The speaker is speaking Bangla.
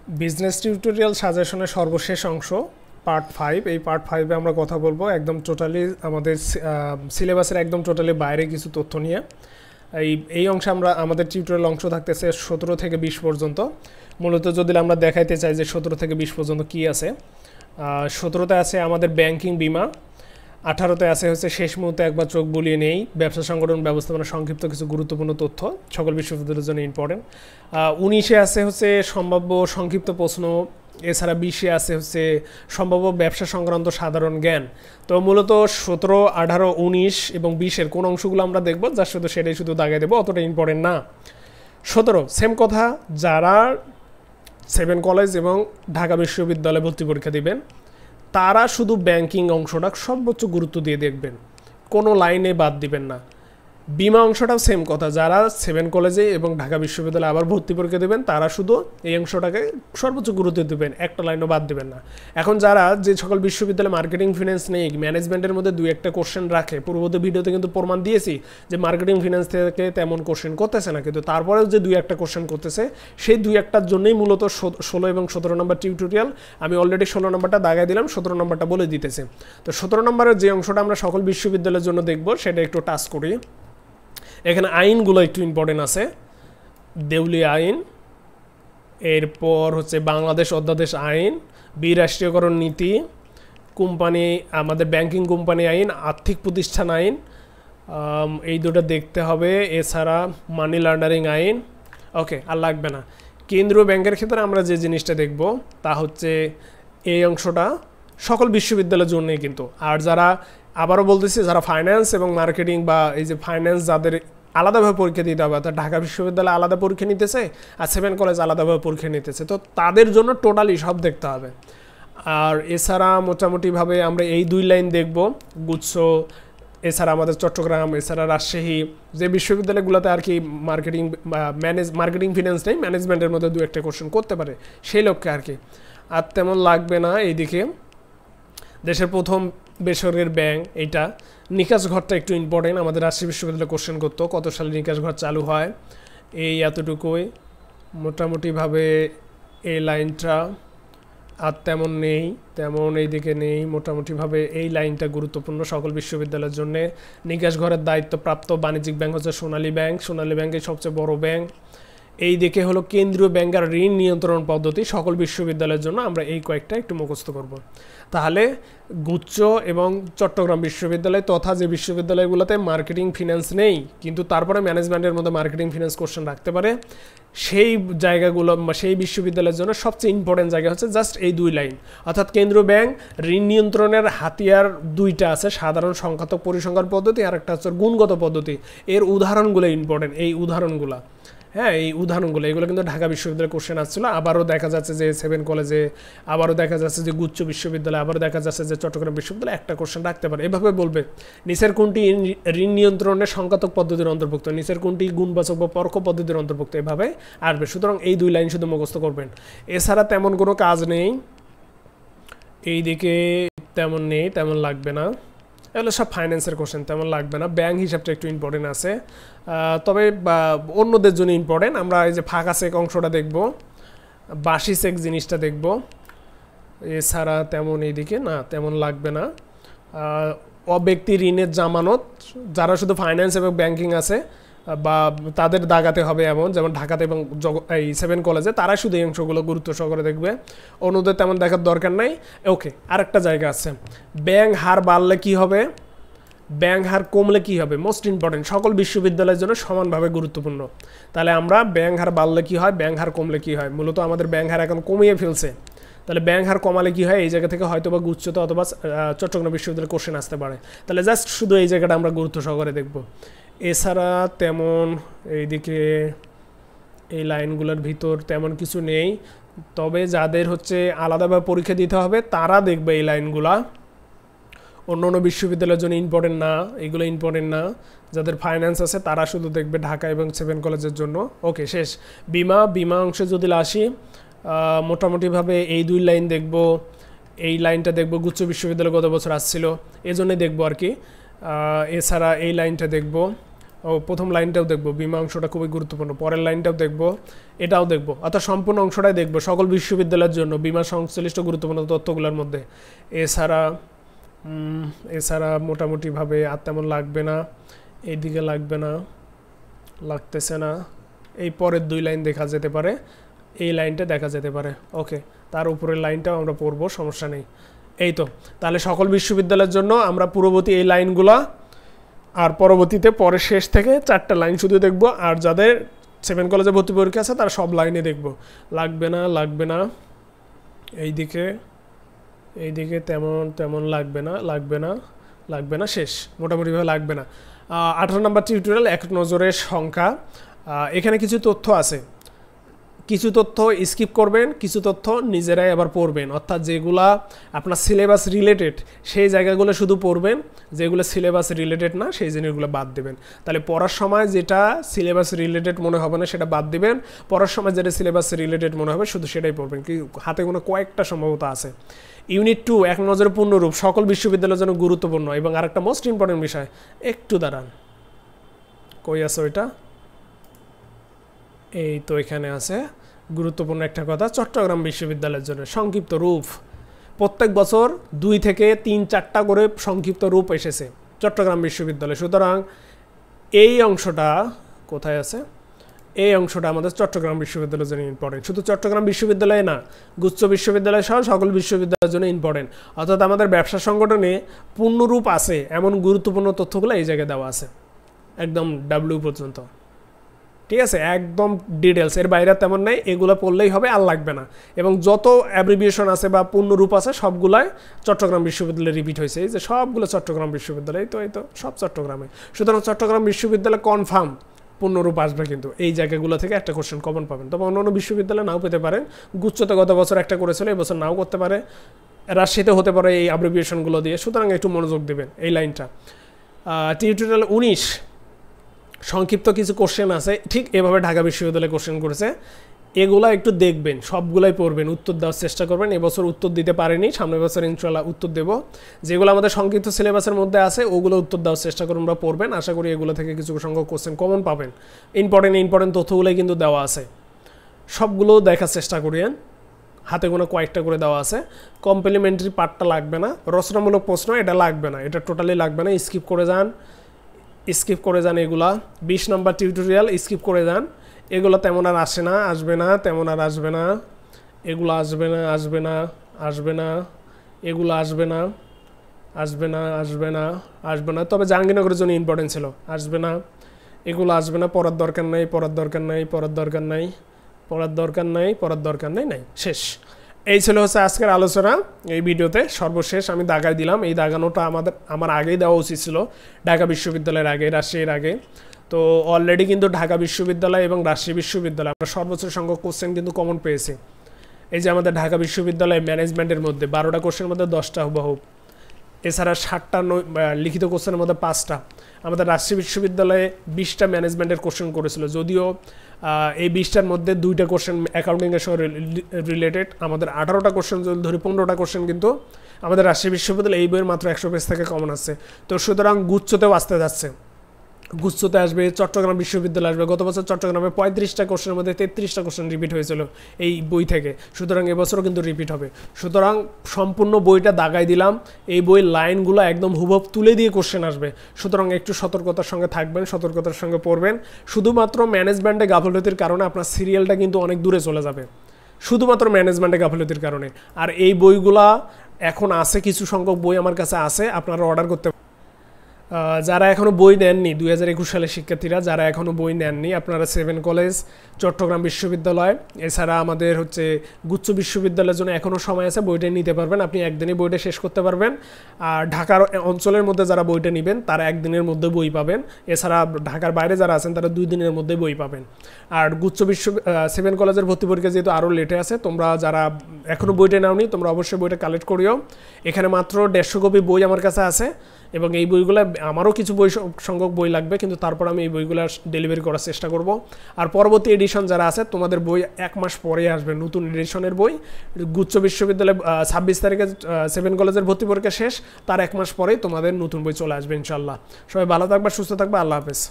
বিজনেস টিউটোরিয়াল সাজেশনের সর্বশেষ অংশ পার্ট 5। এই পার্ট 5-এ আমরা কথা বলবো একদম টোটালি আমাদের সিলেবাসের একদম টোটালি বাইরে কিছু তথ্য নিয়ে। এই অংশে আমরা আমাদের টিউটোরিয়াল অংশ থাকতেছে 17 থেকে 20 পর্যন্ত। মূলত যদি আমরা দেখাইতে চাই যে 17 থেকে 20 পর্যন্ত কি আছে, 17তে আছে আমাদের ব্যাংকিং বিমা, 18তে আছে হচ্ছে শেষ মুহূর্তে একবার চোখ বুলিয়ে নেই ব্যবসা সংগঠন ব্যবস্থাপনা সংক্ষিপ্ত কিছু গুরুত্বপূর্ণ তথ্য সকল বিশ্ববিদ্যালয়ের জন্য ইম্পর্টেন্ট। 19-এ আছে হচ্ছে সম্ভাব্য সংক্ষিপ্ত প্রশ্ন, এছাড়া 20-এ আছে হচ্ছে সম্ভাব্য ব্যবসা সংক্রান্ত সাধারণ জ্ঞান। তো মূলত 17, 18, 19 এবং 20-এর কোন অংশগুলো আমরা দেখবো, যার শুধু সেটাই শুধু দাগাই দেবো, অতটা ইম্পর্টেন্ট না। 17 সেম কথা, যারা 7 কলেজ এবং ঢাকা বিশ্ববিদ্যালয়ে ভর্তি পরীক্ষা দিবেন তারা শুধু ব্যাংকিং অংশটা সর্বোচ্চ গুরুত্ব দিয়ে দেখবেন, কোনো লাইনে বাদ দিবেন না। বিমা অংশটাও সেম কথা, যারা 7 কলেজে এবং ঢাকা বিশ্ববিদ্যালয়ে আবার ভর্তি পরীক্ষা দেবেন তারা শুধু এই অংশটাকে সর্বোচ্চ গুরুত্ব দেবেন, একটা লাইনও বাদ দেবেন না। এখন যারা যে সকল বিশ্ববিদ্যালয়ে মার্কেটিং ফিন্যান্স নেই, ম্যানেজমেন্টের মধ্যে 2-1টা কোশ্চেন রাখে, পূর্ববর্তী ভিডিওতে কিন্তু প্রমাণ দিয়েছি যে মার্কেটিং ফিন্যান্স থেকে তেমন কোশ্চেন করতেছে না, কিন্তু তারপরেও যে 2-1টা কোশ্চেন করতেছে সেই 2-1টার জন্যই মূলত 16 এবং 17 নম্বর টিউটোরিয়াল। আমি অলরেডি 16 নম্বরটা দাগাই দিলাম, 17 নম্বরটা বলে দিতেছে। তো 17 নম্বরের যে অংশটা আমরা সকল বিশ্ববিদ্যালয়ের জন্য দেখব সেটা একটু টাচ করি। এখানে আইনগুলো একটু ইম্পর্টেন্ট আছে, দেউলিয়া আইন, এরপর হচ্ছে বাংলাদেশ অধ্যাদেশ আইন, বিরাষ্ট্রীয়করণ নীতি, কোম্পানি আমাদের ব্যাংকিং কোম্পানি আইন, আর্থিক প্রতিষ্ঠান আইন, এই দুটো দেখতে হবে। এছাড়া মানি লন্ডারিং আইন, ওকে আর লাগবে না। কেন্দ্রীয় ব্যাংকের ক্ষেত্রে আমরা যে জিনিসটা দেখব তা হচ্ছে এই অংশটা সকল বিশ্ববিদ্যালয়ের জন্যই কিন্তু। আর যারা আবারও বলতেছি, যারা ফাইন্যান্স এবং মার্কেটিং বা এই যে ফাইন্যান্স যাদের আলাদাভাবে পরীক্ষা দিতে হবে, অর্থাৎ ঢাকা বিশ্ববিদ্যালয় আলাদা পরীক্ষা নিতেছে আর 7 কলেজ আলাদাভাবে পরীক্ষা নিতেছে, তো তাদের জন্য টোটালি সব দেখতে হবে। আর এছাড়া মোটামুটিভাবে আমরা এই 2 লাইন দেখব, গুচ্ছ, এছাড়া আমাদের চট্টগ্রাম, এছাড়া রাজশাহী, যে বিশ্ববিদ্যালয়গুলোতে আর কি মার্কেটিং ফিন্যান্স নেই, ম্যানেজমেন্টের মধ্যে 2-1টা কোশ্চেন করতে পারে সেই লক্ষ্যে আর কি। আর তেমন লাগবে না। এইদিকে দেশের প্রথম বেসরকারি ব্যাংক, এইটা নিকাশ ঘরটা একটু ইম্পর্টেন্ট, আমাদের রাজশাহী বিশ্ববিদ্যালয়ে কোশ্চেন করতো কত সালে নিকাশ ঘর চালু হয়, এই এতটুকুই মোটামুটিভাবে এই লাইনটা। আর তেমন নেই, তেমন এইদিকে নেই, মোটামুটিভাবে এই লাইনটা গুরুত্বপূর্ণ সকল বিশ্ববিদ্যালয়ের জন্য। নিকাশ ঘরের দায়িত্বপ্রাপ্ত বাণিজ্যিক ব্যাংক হচ্ছে সোনালী ব্যাংক, সোনালী ব্যাংকের সবচেয়ে বড় ব্যাংক। এই দিকে হলো কেন্দ্রীয় ব্যাংকের ঋণ নিয়ন্ত্রণ পদ্ধতি, সকল বিশ্ববিদ্যালয়ের জন্য আমরা এই কয়েকটা একটু মুখস্থ করব। তাহলে গুচ্ছ এবং চট্টগ্রাম বিশ্ববিদ্যালয় তথা যে বিশ্ববিদ্যালয়গুলোতে মার্কেটিং ফিন্যান্স নেই কিন্তু তারপরে ম্যানেজমেন্টের মধ্যে মার্কেটিং ফিন্যান্স কোশ্চেন রাখতে পারে, সেই জায়গাগুলো সেই বিশ্ববিদ্যালয়ের জন্য সবচেয়ে ইম্পর্টেন্ট জায়গা হচ্ছে জাস্ট এই 2 লাইন। অর্থাৎ কেন্দ্রীয় ব্যাংক ঋণ নিয়ন্ত্রণের হাতিয়ার 2টা আছে, সাধারণ সংখ্যাত্মক পরিসংখ্যান পদ্ধতি আর একটা হচ্ছে গুণগত পদ্ধতি। এর উদাহরণগুলো ইম্পর্টেন্ট, এই উদাহরণগুলো, হ্যাঁ এই উদাহরণগুলো, এগুলো কিন্তু ঢাকা বিশ্ববিদ্যালয়ের কোশ্চেন আসছিল। আবারও দেখা যাচ্ছে যে 7 কলেজে, আবারও দেখা যাচ্ছে যে গুচ্ছ বিশ্ববিদ্যালয়, আবারও দেখা যাচ্ছে যে চট্টগ্রাম বিশ্ববিদ্যালয় একটা কোশ্চেন রাখতে পারে। এভাবে বলবে নিচের কোনটি ঋণ নিয়ন্ত্রণের সংখ্যাত্মক পদ্ধতির অন্তর্ভুক্ত, নিচের কোনটি গুণবাচক বা পরোক্ষ পদ্ধতির অন্তর্ভুক্ত, এভাবে আসবে। সুতরাং এই 2 লাইন শুধু মুখস্থ করবেন, এছাড়া তেমন কোনো কাজ নেই। এই দিকে তেমন নেই, তেমন লাগবে না, এগুলো সব ফাইন্যান্সের কোশ্চেন, তেমন লাগবে না। ব্যাংক হিসাবটা একটু ইম্পর্টেন্ট আছে, তবে অন্যদের জন্য ইম্পর্টেন্ট। আমরা এই যে ফাঁকা চেক অংশটা দেখব, বাসি চেক জিনিসটা দেখব, এছাড়া তেমন এইদিকে না, তেমন লাগবে না। অব্যক্তি ঋণের জামানত, যারা শুধু ফাইন্যান্স এবং ব্যাংকিং আছে বা তাদের দাগাতে হবে এমন, যেমন ঢাকাতে এবং এই 7 কলেজে, তারা শুধু এই অংশগুলো গুরুত্ব সহকারে দেখবে, অন্যদের তেমন দেখার দরকার নাই। ওকে, আরেকটা জায়গা আছে, ব্যাংক হার বাড়লে কি হবে, ব্যাংক হার কমলে কি হবে, মোস্ট ইম্পর্টেন্ট, সকল বিশ্ববিদ্যালয়ের জন্য সমানভাবে গুরুত্বপূর্ণ। তাহলে আমরা ব্যাংক হার বাড়লে কি হয়, ব্যাংক হার কমলে কি হয়, মূলত আমাদের ব্যাংক হার এখন কমিয়ে ফেলছে, তাহলে ব্যাংক হার কমালে কি হয়, এই জায়গা থেকে হয়তো বা গুচ্ছতে অথবা চট্টগ্রাম বিশ্ববিদ্যালয়ের কোশ্চেন আসতে পারে। তাহলে জাস্ট শুধু এই জায়গাটা আমরা গুরুত্ব সহকারে দেখব। এছাড়া তেমন এইদিকে এই লাইনগুলোর ভিতর তেমন কিছু নেই, তবে যাদের হচ্ছে আলাদাভাবে পরীক্ষা দিতে হবে তারা দেখবে এই লাইনগুলা, অন্য অন্য বিশ্ববিদ্যালয়ের জন্য ইম্পর্টেন্ট না, এগুলো ইম্পর্টেন্ট না। যাদের ফাইন্যান্স আছে তারা শুধু দেখবে ঢাকা এবং 7 কলেজের জন্য। ওকে, শেষ। বিমা অংশে যদি আসি, মোটামুটিভাবে এই 2 লাইন দেখব, এই লাইনটা দেখব, গুচ্ছ বিশ্ববিদ্যালয় গত বছর আসছিল এজন্যই দেখব আর কি। এছাড়া এই লাইনটা দেখব, প্রথম লাইনটাও দেখব, বিমা অংশটা খুবই গুরুত্বপূর্ণ, পরের লাইনটাও দেখব, এটাও দেখব, অর্থাৎ সম্পূর্ণ অংশটাই দেখব সকল বিশ্ববিদ্যালয়ের জন্য বিমা সংশ্লিষ্ট গুরুত্বপূর্ণ তথ্যগুলোর মধ্যে। এছাড়া মোটামুটিভাবে আর তেমন লাগবে না, এইদিকে লাগবে না, লাগতেছে না, এই পরের 2 লাইন দেখা যেতে পারে, এই লাইনটা দেখা যেতে পারে, ওকে, তার উপরের লাইনটাও আমরা পড়বো, সমস্যা নেই। এই তো, তাহলে সকল বিশ্ববিদ্যালয়ের জন্য আমরা পূর্ববর্তী এই লাইনগুলা আর পরবর্তীতে পরের শেষ থেকে 4টা লাইন শুধু দেখব, আর যাদের 7 কলেজে ভর্তি পরীক্ষা আছে তারা সব লাইনে দেখব। লাগবে না, লাগবে না, এইদিকে তেমন লাগবে না, লাগবে না, লাগবে না, শেষ, মোটামুটিভাবে লাগবে না। 18 নম্বর টিউটোরিয়াল এক নজরের সংখ্যা। এখানে কিছু তথ্য আছে, কিছু তথ্য স্কিপ করবেন, কিছু তথ্য নিজেরাই আবার পড়বেন, অর্থাৎ যেগুলা আপনার সিলেবাস রিলেটেড সেই জায়গাগুলো শুধু পড়বেন, যেগুলো সিলেবাস রিলেটেড না সেই জিনিসগুলো বাদ দেবেন। তাহলে পড়ার সময় যেটা সিলেবাস রিলেটেড মনে হবে না সেটা বাদ দিবেন, পড়ার সময় যেটা সিলেবাস রিলেটেড মনে হবে শুধু সেটাই পড়বেন। কি হাতে কোনো কয়েকটা সম্ভবতা আছে। ইউনিট 2 এক নজরে পূর্ণরূপ সকল বিশ্ববিদ্যালয়ের জন্য গুরুত্বপূর্ণ। এবং আরেকটা মোস্ট ইম্পর্টেন্ট বিষয়, একটু দাঁড়ান, কই আছে ওইটা, এই তো এখানে আছে, গুরুত্বপূর্ণ একটা কথা, চট্টগ্রাম বিশ্ববিদ্যালয়ের জন্য সংক্ষিপ্ত রূপ। প্রত্যেক বছর 2 থেকে 3-4টা করে সংক্ষিপ্ত রূপ এসেছে চট্টগ্রাম বিশ্ববিদ্যালয়ে, সুতরাং এই অংশটা কোথায় আছে, এই অংশটা আমাদের চট্টগ্রাম বিশ্ববিদ্যালয়ের জন্য ইম্পর্টেন্ট। শুধু চট্টগ্রাম বিশ্ববিদ্যালয়ে না, গুচ্ছ বিশ্ববিদ্যালয় সহ সকল বিশ্ববিদ্যালয়ের জন্য ইম্পর্টেন্ট। অর্থাৎ আমাদের ব্যবসা সংগঠনে পূর্ণরূপ আছে এমন গুরুত্বপূর্ণ তথ্যগুলো এই জায়গায় দেওয়া আছে, একদম ডাব্লিউ পর্যন্ত, ঠিক আছে, একদম ডিটেলস, এর বাইরে তেমন নাই, এগুলো পড়লেই হবে, আর লাগবে না। এবং যত অ্যাব্রিভিয়েশন আছে বা পূর্ণরূপ আছে সবগুলাই চট্টগ্রাম বিশ্ববিদ্যালয়ে রিপিট হয়েছে, এই যে সবগুলো চট্টগ্রাম বিশ্ববিদ্যালয়, এই তো সব চট্টগ্রামে। সুতরাং চট্টগ্রাম বিশ্ববিদ্যালয় কনফার্ম পূর্ণরূপ আসবে, কিন্তু এই জায়গাগুলো থেকে একটা কোশ্চেন কমন পাবেন। তবে অন্য বিশ্ববিদ্যালয়ে নাও পেতে পারেন, গুচ্ছতে গত বছর একটা করেছিল, এই বছর নাও করতে পারে, রাজশাহীতে হতে পারে এই অ্যাব্রিভিয়েশনগুলো দিয়ে, সুতরাং একটু মনোযোগ দেবেন এই লাইনটা। টিউটোরিয়াল 19 সংক্ষিপ্ত কিছু কোশ্চেন আছে, ঠিক এভাবে ঢাকা বিশ্ববিদ্যালয়ে কোশ্চেন করেছে, এগুলা একটু দেখবেন, সবগুলাই পড়বেন, উত্তর দেওয়ার চেষ্টা করবেন। এবছর উত্তর দিতে পারেনি, সামনের বছর ইনশাআল্লাহ উত্তর দেব। যেগুলো আমাদের সংক্ষিপ্ত সিলেবাসের মধ্যে আছে ওগুলো উত্তর দেওয়ার চেষ্টা করুন, আমরা পড়বেন, আশা করি এগুলো থেকে কিছু সংখ্যক কোশ্চেন কমন পাবেন। ইম্পর্টেন্ট তথ্যগুলোই কিন্তু দেওয়া আছে, সবগুলো দেখার চেষ্টা করিয়েন, হাতে কোনো কয়েকটা করে দেওয়া আছে। কমপ্লিমেন্টারি পার্টটা লাগবে না, রচনামূলক প্রশ্ন এটা লাগবে না, এটা টোটালি লাগবে না, স্কিপ করে যান এগুলা। 20 নম্বর টিউটোরিয়াল স্কিপ করে যান, এগুলো তেমন আর আসে না, আসবে না, তেমন আর আসবে না, এগুলো আসবে না, এগুলো আসবে না, তবে জাহাঙ্গীরনগরের জন্য ইম্পর্টেন্ট ছিল, আসবে না, এগুলো আসবে না, পড়ার দরকার নাই, শেষ। এই ছিল হচ্ছে আজকের আলোচনা। এই ভিডিওতে সর্বশেষ আমি দাগাই দিলাম, এই দাগানোটা আমার আগেই দেওয়া উচিত ছিল, ঢাকা বিশ্ববিদ্যালয়ের আগে, রাজশাহীর আগে। তো অলরেডি কিন্তু ঢাকা বিশ্ববিদ্যালয় এবং রাজশাহী বিশ্ববিদ্যালয় আমরা সর্বোচ্চ সংখ্যক কোশ্চেন কিন্তু কমন পেয়েছি। এই যে আমাদের ঢাকা বিশ্ববিদ্যালয় ম্যানেজমেন্টের মধ্যে 12টা কোশ্চেনের মধ্যে 10টা হুবহু, এছাড়া 60টা লিখিত কোশ্চেনের মধ্যে 5টা। আমাদের রাজশাহী বিশ্ববিদ্যালয়ে 20টা ম্যানেজমেন্টের কোশ্চেন করেছিল, যদিও এই 20টার মধ্যে 2টা কোশ্চেন অ্যাকাউন্টিংয়ের সঙ্গে রিলেটেড। আমাদের 18টা কোশ্চেন যদি ধরি, 15টা কোশ্চেন কিন্তু আমাদের রাজশাহী বিশ্ববিদ্যালয় এই বইয়ের মাত্র 100 পেজ থেকে কমন আসছে। তো সুতরাং গুচ্ছতেও আসতে যাচ্ছে, গুচ্ছতে আসবে, চট্টগ্রাম বিশ্ববিদ্যালয় আসবে। গত বছর চট্টগ্রামে 35টা কোশ্চেনের মধ্যে 33টা কোশ্চেন রিপিট হয়েছিল এই বই থেকে, সুতরাং এবছরও কিন্তু রিপিট হবে। সুতরাং সম্পূর্ণ বইটা দাগাই দিলাম, এই বইয়ের লাইনগুলো একদম হুবহু তুলে দিয়ে কোশ্চেন আসবে, সুতরাং একটু সতর্কতার সঙ্গে থাকবেন, সতর্কতার সঙ্গে পড়বেন। শুধুমাত্র ম্যানেজমেন্টে গাফলতির কারণে আপনার সিরিয়ালটা কিন্তু অনেক দূরে চলে যাবে, শুধুমাত্র ম্যানেজমেন্টে গাফলতির কারণে। আর এই বইগুলা এখন আছে, কিছু সংখ্যক বই আমার কাছে আছে, আপনারা অর্ডার করতে। যারা এখনও বই নেননি, 2021 সালের শিক্ষার্থীরা যারা এখনও বই নেননি, আপনারা 7 কলেজ, চট্টগ্রাম বিশ্ববিদ্যালয়, এছাড়া আমাদের হচ্ছে গুচ্ছ বিশ্ববিদ্যালয়ের জন্য এখনও সময় আছে, বইটা নিতে পারবেন। আপনি একদিনই বইটা শেষ করতে পারবেন। আর ঢাকার অঞ্চলের মধ্যে যারা বইটা নেবেন তারা একদিনের মধ্যে বই পাবেন, এছাড়া ঢাকার বাইরে যারা আছেন তারা 2 দিনের মধ্যে বই পাবেন। আর গুচ্ছ 7 কলেজের ভর্তি পরীক্ষা যেহেতু আরও লেটে আছে, তোমরা যারা এখনও বইটা নাওনি তোমরা অবশ্যই বইটা কালেক্ট করিও। এখানে মাত্র 150 কপি বই আমার কাছে আছে, এবং এই বইগুলো আমারও কিছু সংখ্যক বই লাগবে, কিন্তু তারপর আমি এই বইগুলো ডেলিভারি করার চেষ্টা করব। আর পরবর্তী এডিশন যারা আছে তোমাদের বই 1 মাস পরে আসবে, নতুন এডিশনের বই। গুচ্ছ বিশ্ববিদ্যালয়ে 26 তারিখে 7 কলেজের ভর্তি পরীক্ষা শেষ, তার 1 মাস পরেই তোমাদের নতুন বই চলে আসবে ইনশাল্লাহ। সবাই ভালো থাকবা, সুস্থ থাকবা, আল্লাহ হাফেজ।